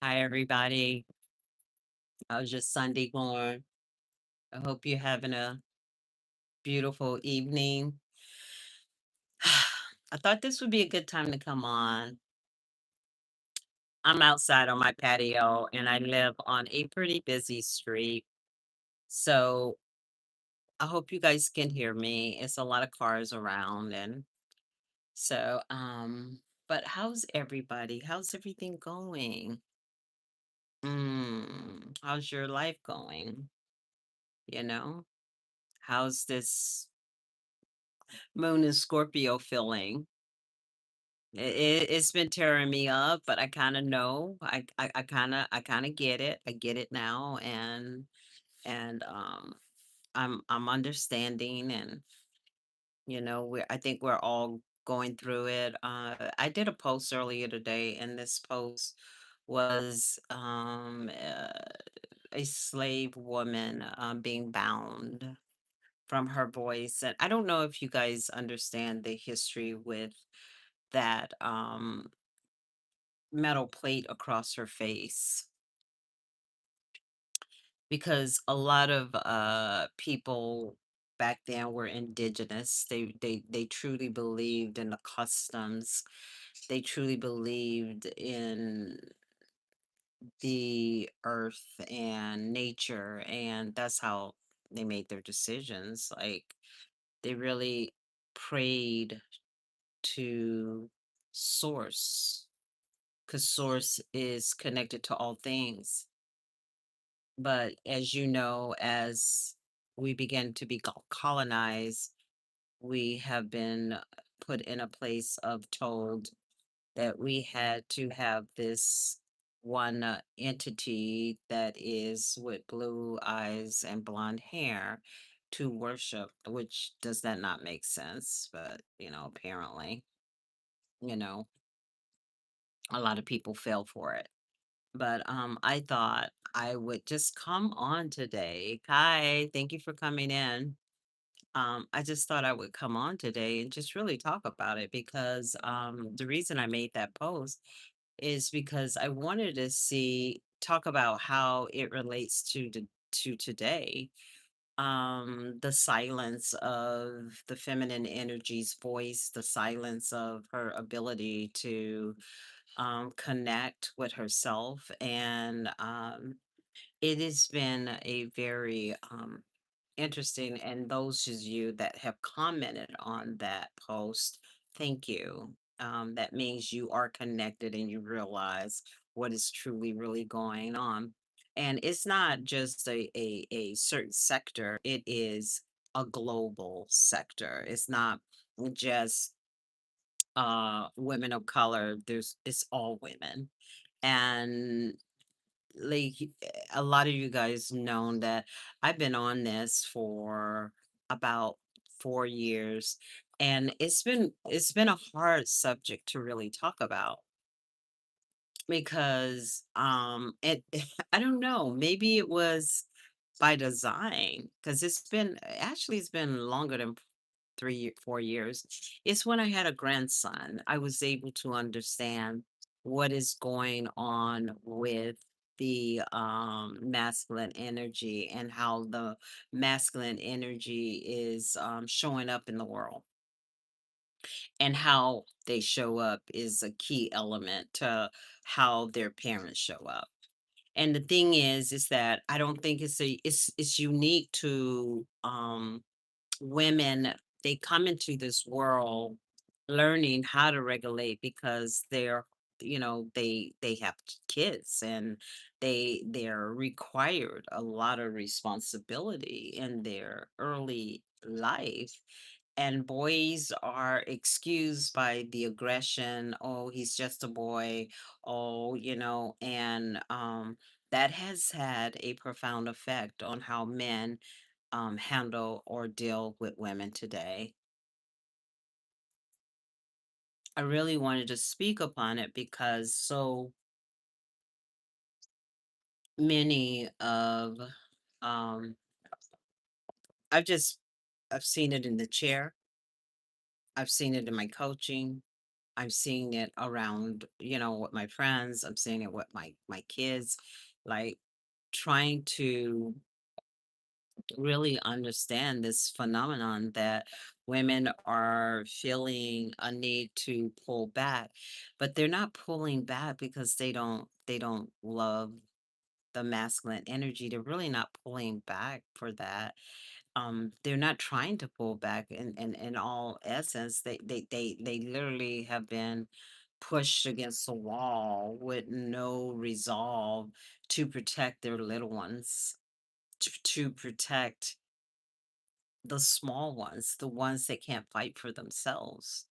Hi, everybody. How's your Sunday going? I hope you're having a beautiful evening. I thought this would be a good time to come on. I'm outside on my patio and I live on a pretty busy street. So I hope you guys can hear me. It's a lot of cars around and so but how's everybody? How's everything going? How's your life going? You know? How's this moon in Scorpio feeling? It's been tearing me up, but I kinda know. I kinda get it. I get it now, and I'm understanding, and I think we're all going through it. I did a post earlier today, and this post was a slave woman being bound from her voice, and I don't know if you guys understand the history with that metal plate across her face, because a lot of people back then were indigenous. They truly believed in the customs. They truly believed in the earth and nature, and that's how they made their decisions. Like, they really prayed to source, because source is connected to all things. But as you know, as we begin to be colonized, we have been put in a place of told that we had to have this one entity that is with blue eyes and blonde hair to worship, which does that not make sense? But, apparently, you know, a lot of people fell for it. But I thought I would just come on today. Hi, thank you for coming in. I just thought I would come on today and just really talk about it, because the reason I made that post is because I wanted to talk about how it relates to today. The silence of the feminine energy's voice, the silence of her ability to connect with herself. And it has been a very interesting. And those of you that have commented on that post, thank you. That means you are connected and you realize what is truly, really going on. And it's not just a certain sector, it is a global sector. It's not just women of color. It's all women. And like, a lot of you guys known that I've been on this for about 4 years, and it's been a hard subject to really talk about, because it I don't know, maybe it was by design, because it's been longer than 4 years. It's when I had a grandson, I was able to understand what is going on with the masculine energy, and how the masculine energy is showing up in the world, and how they show up is a key element to how their parents show up. And the thing is that I don't think it's unique to women. They come into this world learning how to regulate, because they have kids, and they're required a lot of responsibility in their early life. And boys are excused by the aggression. Oh, he's just a boy. Oh, and that has had a profound effect on how men handle or deal with women today. I really wanted to speak upon it because so many of um I've just I've seen it in the chair. I've seen it in my coaching. I'm seeing it around, with my friends. I'm seeing it with my kids, like trying to really understand this phenomenon that women are feeling a need to pull back, but they're not pulling back because they don't love the masculine energy. They're really not pulling back for that. They're not trying to pull back in all essence. They literally have been pushed against the wall with no resolve to protect their little ones, to protect the small ones, the ones that can't fight for themselves.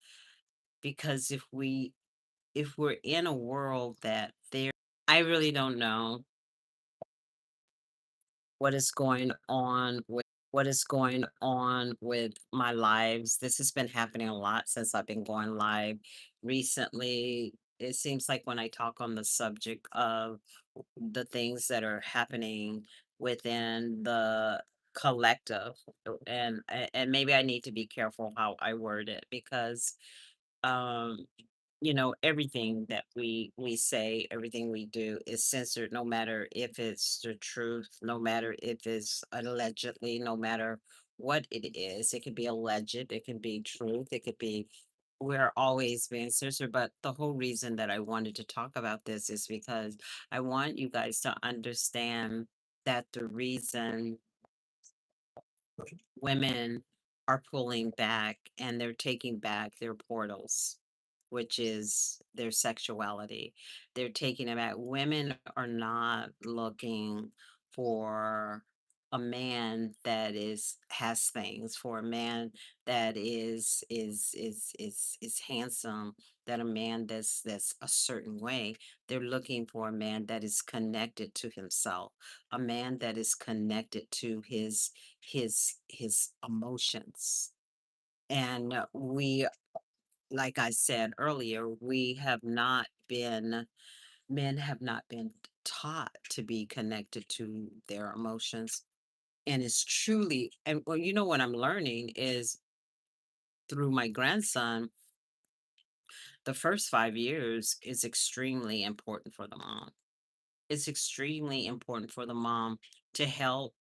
Because if we're in a world that there, I really don't know what is going on with my lives. This has been happening a lot since I've been going live recently. It seems like when I talk on the subject of the things that are happening within the collective, and maybe I need to be careful how I word it, because um everything that we say, everything we do is censored, no matter if it's the truth, no matter if it's allegedly, no matter what it is. It could be alleged, it can be truth, it could be, we're always being censored. But the whole reason that I wanted to talk about this is because I want you guys to understand that the reason women are pulling back and they're taking back their portals, which is their sexuality. They're taking it back. Women are not looking for a man that has things, for a man that is handsome, that a man that's a certain way. They're looking for a man that is connected to himself, a man that is connected to his emotions. And we, like I said earlier, we have not been men have not been taught to be connected to their emotions. And it's truly, and well, what I'm learning is through my grandson, the first 5 years is extremely important for the mom. It's extremely important for the mom to help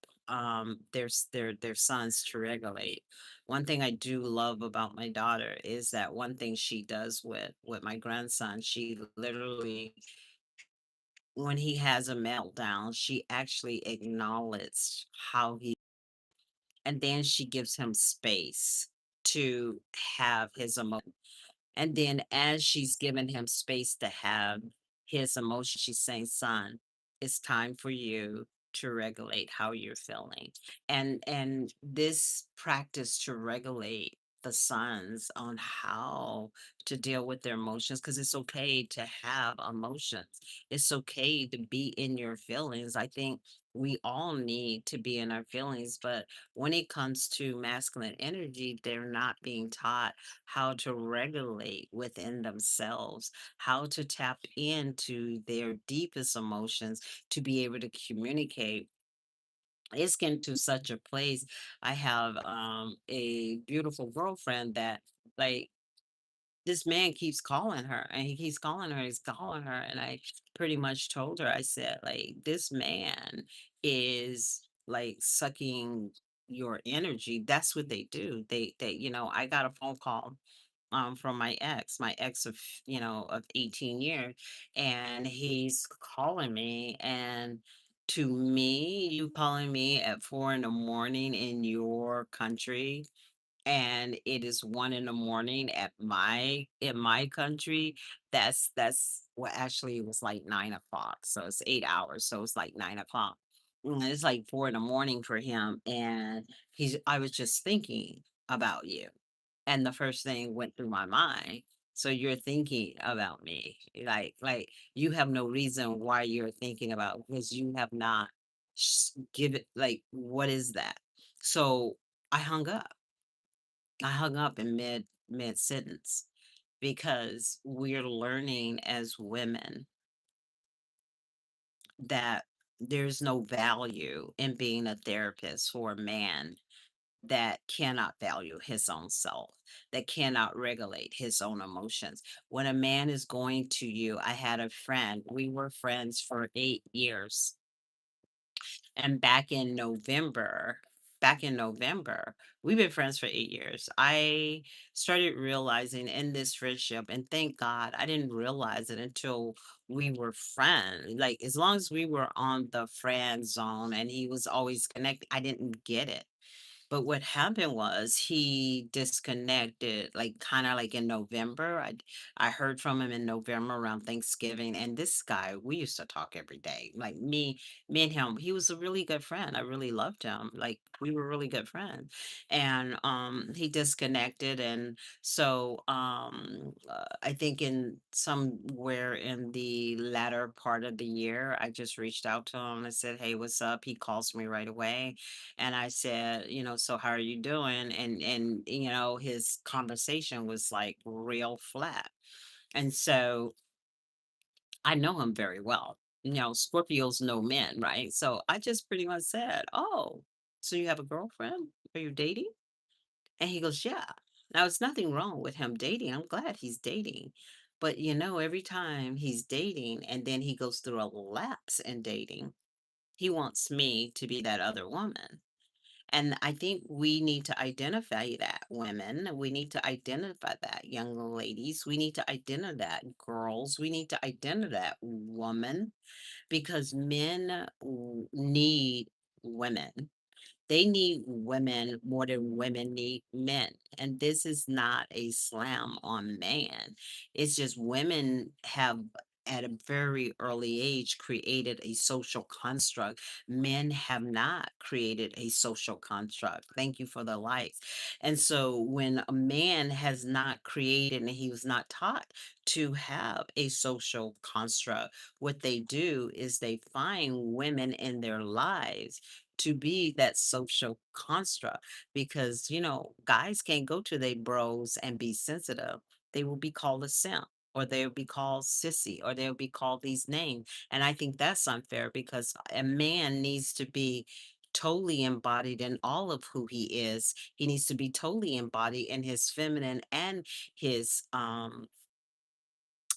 their sons to regulate. One thing I do love about my daughter is that one thing she does with my grandson, she literally, when he has a meltdown, she actually acknowledges how he, and then she gives him space to have his emotion. And then as she's giving him space to have his emotion, she's saying, "Son, it's time for you to regulate how you're feeling." And this practice to regulate the sons on how to deal with their emotions, because it's okay to have emotions. It's okay to be in your feelings. I think we all need to be in our feelings, but when it comes to masculine energy, they're not being taught how to regulate within themselves, how to tap into their deepest emotions to be able to communicate. It's getting to such a place. I have a beautiful girlfriend that, like, this man keeps calling her and he keeps calling her, he's calling her. And I pretty much told her, I said, like, this man is like sucking your energy. That's what they do. I got a phone call from my ex of 18 years, and he's calling me. And to me, you calling me at 4 in the morning in your country, and it is 1 in the morning at my country. That's well, actually, it was like 9 o'clock, so it's 8 hours, so it's like 9 o'clock. It's like 4 in the morning for him. And I was just thinking about you, and the first thing went through my mind, so you're thinking about me. Like, you have no reason why you're thinking about, because you have not give it, like, what is that? So I hung up. I hung up in mid sentence, because we're learning as women that there's no value in being a therapist for a man. that cannot value his own self, that cannot regulate his own emotions. When a man is going to you, I had a friend, we were friends for 8 years. And back in November, we've been friends for 8 years. I started realizing in this friendship, and thank God I didn't realize it until we were friends. Like, as long as we were on the friend zone and he was always connected, I didn't get it. But what happened was he disconnected, like, kinda like in November. I heard from him in November around Thanksgiving, and this guy, we used to talk every day. Like, me and him, he was a really good friend. I really loved him. Like, we were really good friends. And he disconnected, and so I think in somewhere in the latter part of the year, I just reached out to him. I said, "Hey, what's up?" He calls me right away, and I said, "So how are you doing?" And his conversation was like real flat. And so I know him very well. Scorpios know men, right? So I just pretty much said, "Oh, so you have a girlfriend? Are you dating?" And he goes, "Yeah." Now, it's nothing wrong with him dating. I'm glad he's dating. But every time he's dating and then he goes through a lapse in dating, he wants me to be that other woman. And I think we need to identify that, women. We need to identify that, young ladies. We need to identify that, girls. We need to identify that, woman, because men need women. They need women more than women need men. And this is not a slam on man. It's just women have, at a very early age, created a social construct. Men have not created a social construct. Thank you for the likes. And so when a man has not created and he was not taught to have a social construct, what they do is they find women in their lives to be that social construct, because guys can't go to their bros and be sensitive. They will be called a simp, or they'll be called sissy, or they'll be called these names. And I think that's unfair, because a man needs to be totally embodied in all of who he is. He needs to be totally embodied in his feminine and his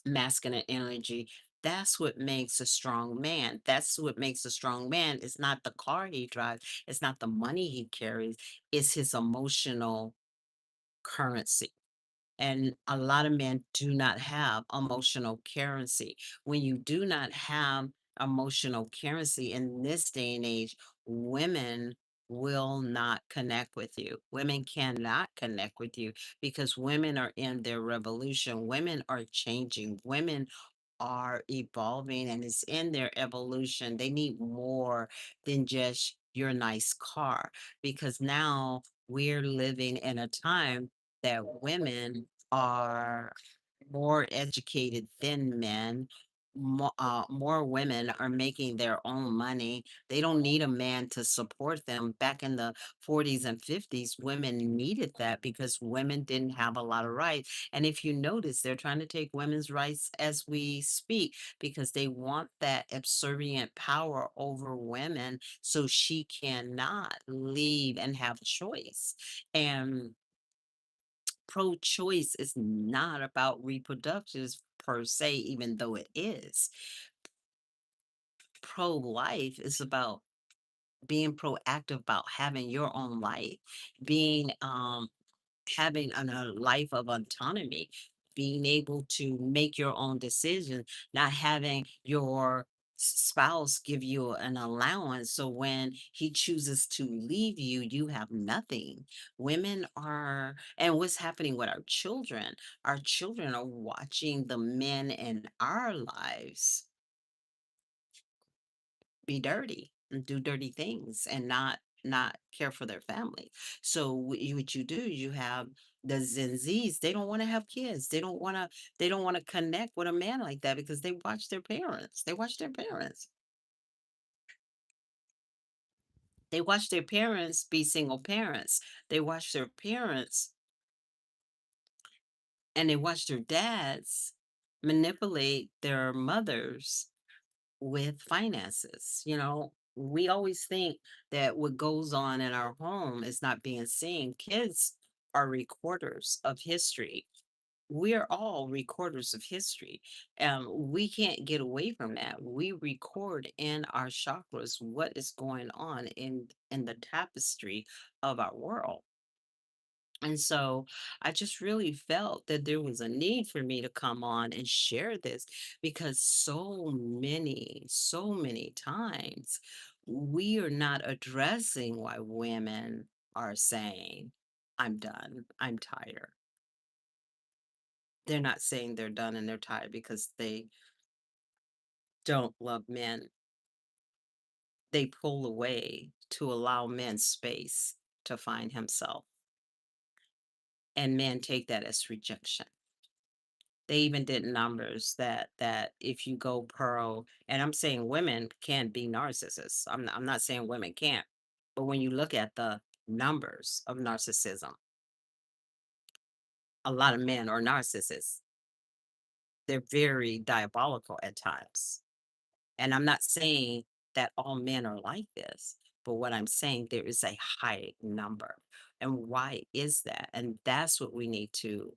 masculine energy. That's what makes a strong man. That's what makes a strong man. It's not the car he drives, it's not the money he carries, it's his emotional currency. And a lot of men do not have emotional currency. When you do not have emotional currency in this day and age, women will not connect with you. Women cannot connect with you, because women are in their revolution. Women are changing. Women are evolving, and it's in their evolution. They need more than just your nice car, because now we're living in a time that women are more educated than men. More women are making their own money. They don't need a man to support them. Back in the 40s and 50s, women needed that because women didn't have a lot of rights. And if you notice, they're trying to take women's rights as we speak, because they want that subservient power over women so she cannot leave and have choice. And pro-choice is not about reproductions per se, even though it is. Pro-life is about being proactive about having your own life, being having a life of autonomy, being able to make your own decisions, not having your spouse give you an allowance. So when he chooses to leave you, you have nothing. Women are, and what's happening with our children are watching the men in our lives be dirty and do dirty things and not care for their family. So what you do, you have the Gen Zs, they don't want to have kids. They don't want to connect with a man like that, because they watch their parents. They watch their parents. They watch their parents be single parents. They watch their parents, and they watch their dads manipulate their mothers with finances. We always think that what goes on in our home is not being seen. Kids are recorders of history. We're all recorders of history. We can't get away from that. We record in our chakras what is going on in the tapestry of our world. And so I just really felt that there was a need for me to come on and share this because so many times we are not addressing why women are saying, I'm done, I'm tired. They're not saying they're done and they're tired because they don't love men. They pull away to allow men space to find himself. And men take that as rejection. They even did numbers that if you go pearl, and I'm saying women can be narcissists. I'm not saying women can't. But when you look at the numbers of narcissism, a lot of men are narcissists. They're very diabolical at times. And I'm not saying that all men are like this, but what I'm saying, there is a high number. And why is that? And that's what we need to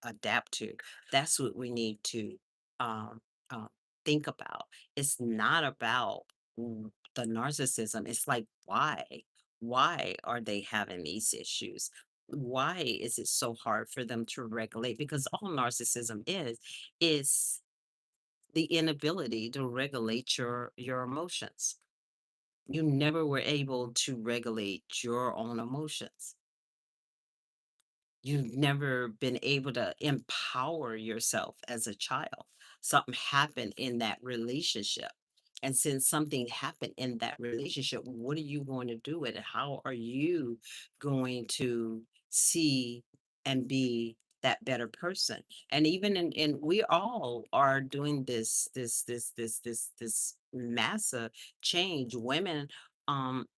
adapt to. That's what we need to um, uh, think about. It's not about the narcissism. It's like, why? Why are they having these issues? Why is it so hard for them to regulate? Because all narcissism is the inability to regulate your emotions. You never were able to regulate your own emotions. You've never been able to empower yourself as a child. Something happened in that relationship. And since something happened in that relationship, what are you going to do with it? How are you going to see and be that better person? And even in we all are doing this massive change. Women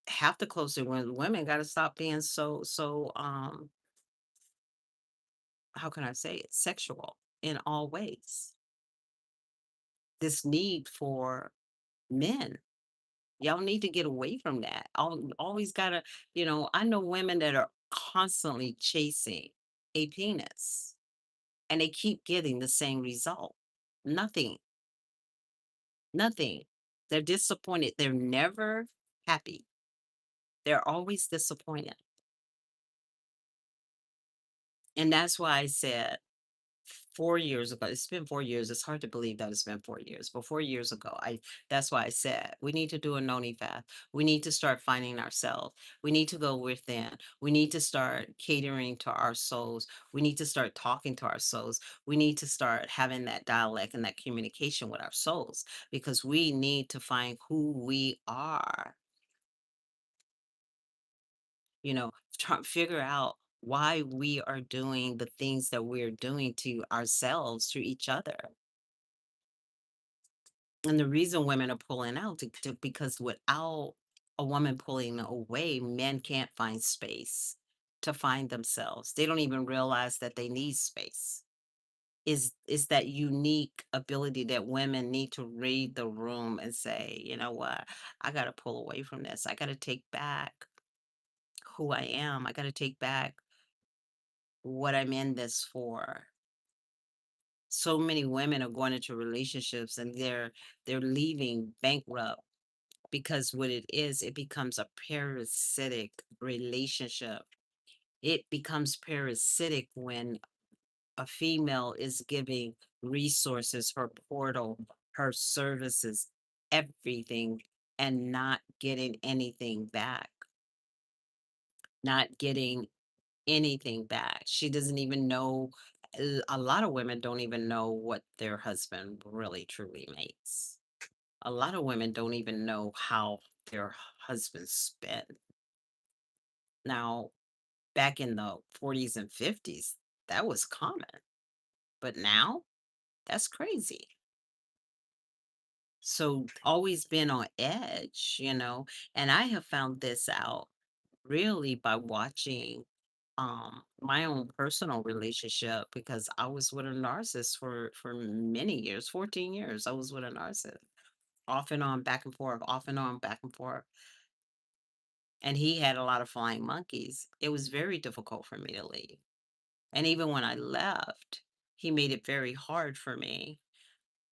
have to closely when women got to stop being so how can I say it, sexual in all ways. This need for men. Y'all need to get away from that. Always gotta, I know women that are constantly chasing a penis and they keep getting the same result. Nothing, nothing. They're disappointed. They're never happy. They're always disappointed. And that's why I said 4 years ago, it's been 4 years, it's hard to believe that it's been 4 years, but 4 years ago, that's why I said, "We need to do a noni fast. We need to start finding ourselves. We need to go within. We need to start catering to our souls. We need to start talking to our souls. We need to start having that dialect and that communication with our souls because we need to find who we are, you know, figure out why we are doing the things that we're doing to ourselves, to each other." And the reason women are pulling out because without a woman pulling away, men can't find space to find themselves. They don't even realize that they need space. Is that unique ability that women need to read the room and say, you know what, I gotta pull away from this. I gotta take back who I am. I gotta take back what I'm in this for. So many women are going into relationships and they're leaving bankrupt because what it is, it becomes a parasitic relationship. It becomes parasitic when a female is giving resources, her portal, her services, everything, and not getting anything back. Not getting anything back. She doesn't even know. A lot of women don't even know what their husband really truly makes. A lot of women don't even know how their husbands spend. Now, back in the 40s and 50s, that was common, but now that's crazy. So, always been on edge, and I have found this out really by watching my own personal relationship because I was with a narcissist for many years, 14 years I was with a narcissist. off and on, back and forth, off and on, back and forth. And he had a lot of flying monkeys. It was very difficult for me to leave. And even when I left, he made it very hard for me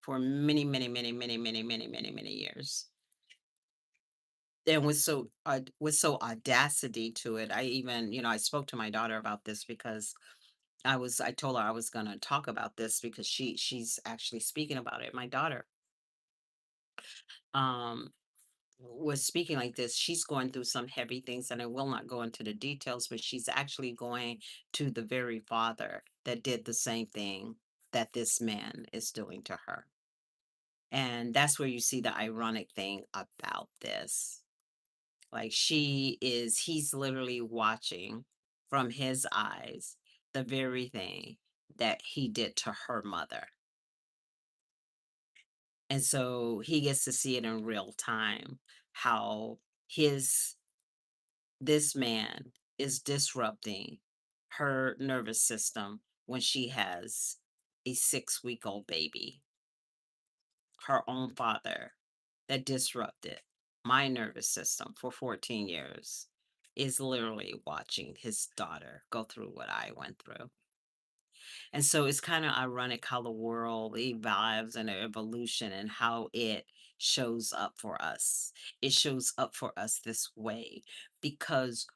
for many, many, many, many, many, many, many, many years. And with so audacity to it, I even, I spoke to my daughter about this because I told her I was gonna talk about this because she's actually speaking about it. My daughter um was speaking like this. She's going through some heavy things, and I will not go into the details, but she's actually going to the very father that did the same thing that this man is doing to her. And that's where you see the ironic thing about this. Like he's literally watching from his eyes the very thing that he did to her mother. And so he gets to see it in real time how his this man is disrupting her nervous system when she has a 6-week-old baby. Her own father that disrupted my nervous system for 14 years is literally watching his daughter go through what I went through. And so it's kind of ironic how the world evolves and evolution and how it shows up for us. It shows up for us this way because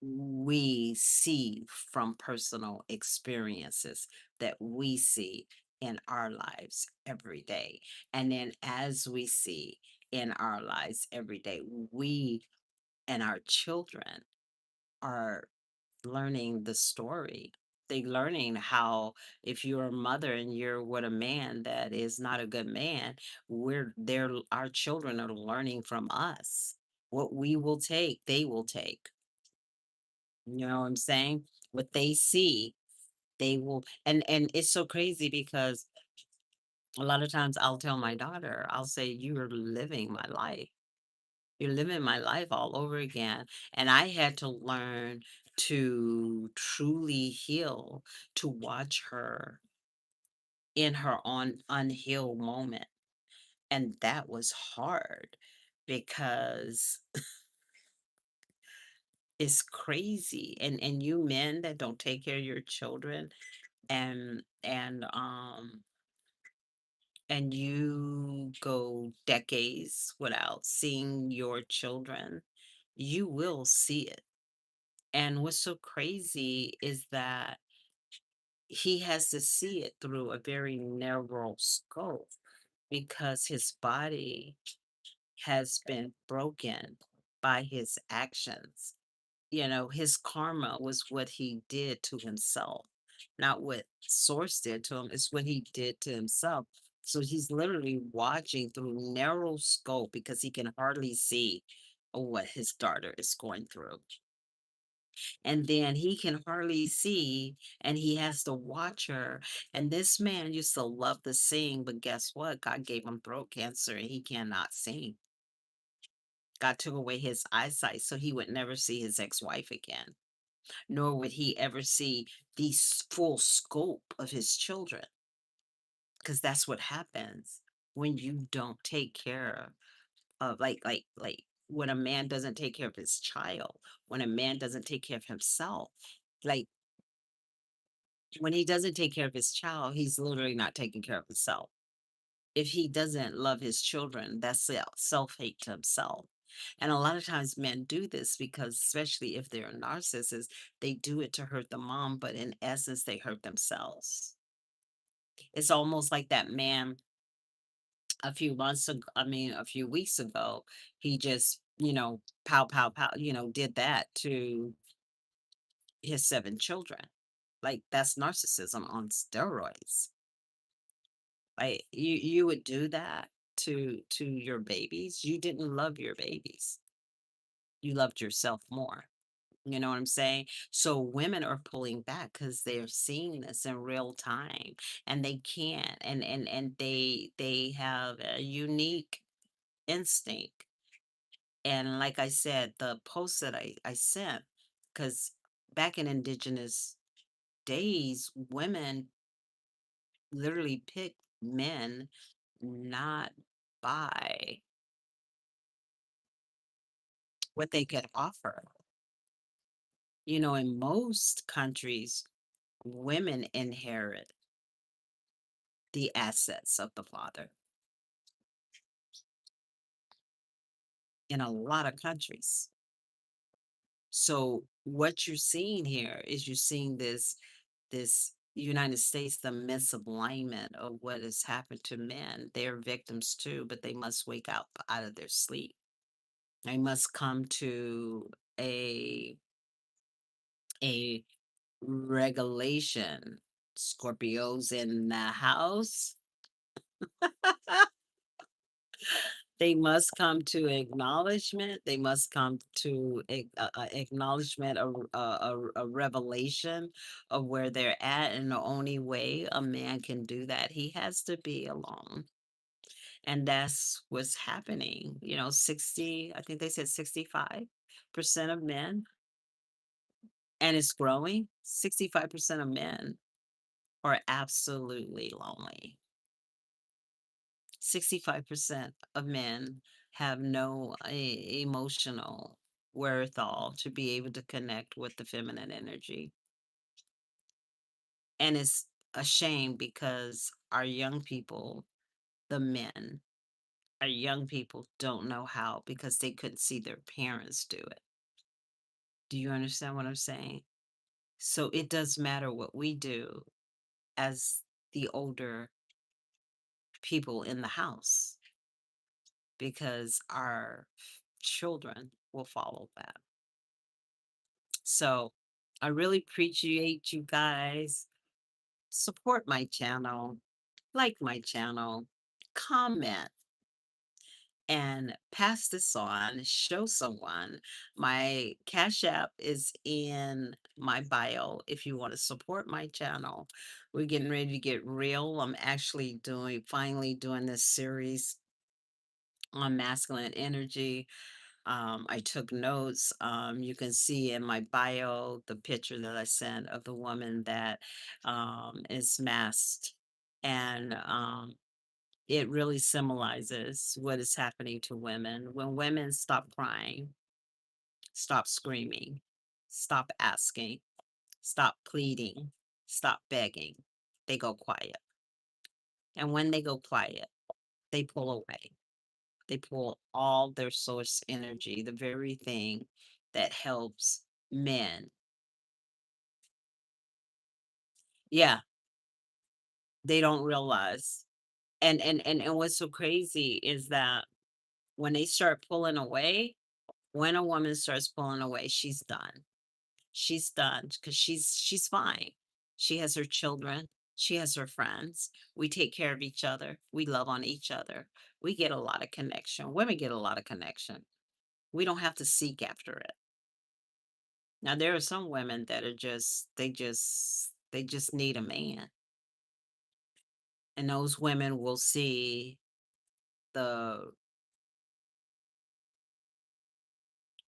we see from personal experiences that we see in our lives every day. And then as we see in our lives every day, we and our children are learning the story. They learning how if you're a mother and you're with a man that is not a good man, we're there our children are learning from us. What we will take, they will take. You know what I'm saying? What they see, they will and it's so crazy because a lot of times I'll tell my daughter, I'll say, "You're living my life. You're living my life all over again." And I had to learn to truly heal, to watch her in her on unhealed moment. And that was hard because it's crazy. And you men that don't take care of your children and you go decades without seeing your children, you will see it. And what's so crazy is that he has to see it through a very narrow scope because his body has been broken by his actions. His karma was what he did to himself, not what source did to him. It's what he did to himself. So he's literally watching through narrow scope because he can hardly see what his daughter is going through. And then he can hardly see and he has to watch her. And this man used to love to sing, but guess what? God gave him throat cancer and he cannot sing. God took away his eyesight so he would never see his ex-wife again, nor would he ever see the full scope of his children, because that's what happens when you don't take care of when a man doesn't take care of his child, when a man doesn't take care of himself. Like when he doesn't take care of his child, he's literally not taking care of himself. If he doesn't love his children, that's self-hate to himself. And a lot of times men do this because, especially if they're narcissists, they do it to hurt the mom, but in essence, they hurt themselves. It's almost like that man a few months ago, I mean, a few weeks ago, he just, pow, pow, pow, did that to his 7 children. Like that's narcissism on steroids. Like you would do that to your babies. You didn't love your babies. You loved yourself more. You know what I'm saying? So women are pulling back because they're seeing this in real time and they can't and they have a unique instinct. And like I said, the post that I sent, because back in indigenous days, women literally picked men not buy what they could offer. In most countries, women inherit the assets of the father in a lot of countries. So what you're seeing here is you're seeing this United States, the misalignment of what has happened to men. They're victims too, but they must wake up out of their sleep. They must come to a a regulation. Scorpios in the house. They must come to acknowledgement. They must come to acknowledgement, a revelation of where they're at. And the only way a man can do that, he has to be alone. And that's what's happening. 60, I think they said 65% of men, and it's growing. 65% of men are absolutely lonely. 65% of men have no emotional wherewithal to be able to connect with the feminine energy. And it's a shame because our young people, the men, our young people don't know how because they couldn't see their parents do it. Do you understand what I'm saying? So it does matter what we do as the older people in the house because our children will follow that. So I really appreciate you guys. Support my channel, like my channel, comment, and pass this on. Show someone. My Cash App is in my bio if you want to support my channel. We're getting ready to get real. I'm actually finally doing this series on masculine energy. I took notes. You can see in my bio the picture that I sent of the woman that is masked. And it really symbolizes what is happening to women. When women stop crying, stop screaming, stop asking, stop pleading, stop begging, they go quiet. And when they go quiet, they pull away. They pull all their source energy, the very thing that helps men. Yeah, they don't realize. And what's so crazy is that when they start pulling away, when a woman starts pulling away, she's done. She's done because she's fine. She has her children. She has her friends. We take care of each other. We love on each other. We get a lot of connection. Women get a lot of connection. We don't have to seek after it. Now there are some women that are just need a man. And those women will see the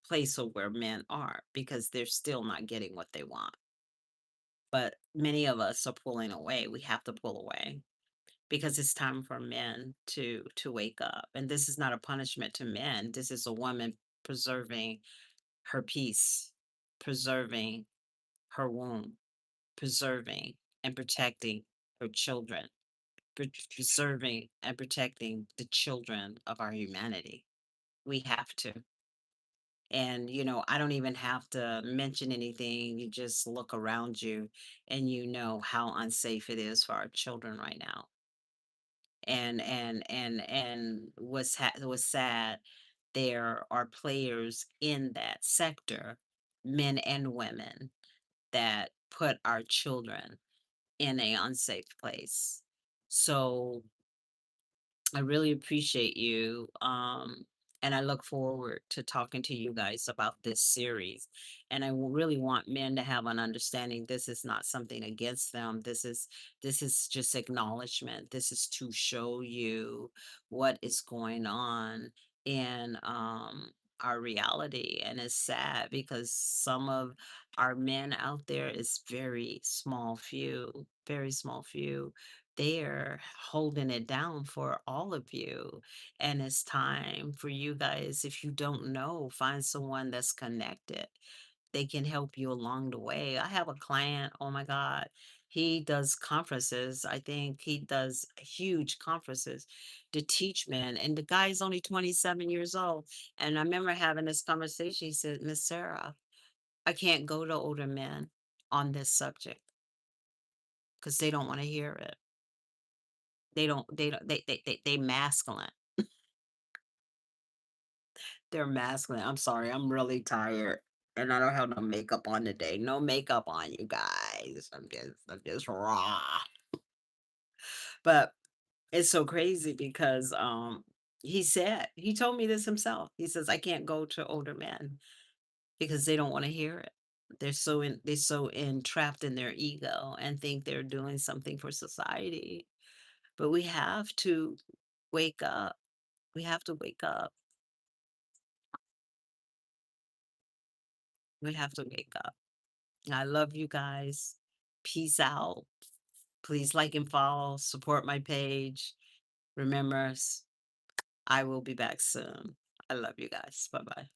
place of where men are because they're still not getting what they want. But many of us are pulling away. We have to pull away because it's time for men to wake up. And this is not a punishment to men. This is a woman preserving her peace, preserving her womb, preserving and protecting her children, preserving and protecting the children of our humanity. We have to. And, I don't even have to mention anything. You just look around you and you know how unsafe it is for our children right now. And what's sad, there are players in that sector, men and women, that put our children in a unsafe place. So I really appreciate you. And I look forward to talking to you guys about this series. And really want men to have an understanding. This is not something against them. This is just acknowledgement. This is to show you what is going on in our reality. And it's sad because some of our men out there is very small few, very small few They're holding it down for all of you. And it's time for you guys, if you don't know, find someone that's connected. They can help you along the way. I have a client, oh my God, he does conferences. I think he does huge conferences to teach men. And the guy's only 27 years old. And I remember having this conversation. He said, Miss Sarah, I can't go to older men on this subject because they don't want to hear it. They masculine. They're masculine. I'm sorry, I'm really tired, and I don't have no makeup on today. No makeup on, you guys. I'm just raw. But it's so crazy because, he told me this himself. He says, "I can't go to older men because they don't wanna hear it." They're so entrapped in their ego and think they're doing something for society. But we have to wake up. We have to wake up. We have to wake up. I love you guys. Peace out. Please like and follow, support my page. Remember, I will be back soon. I love you guys. Bye bye.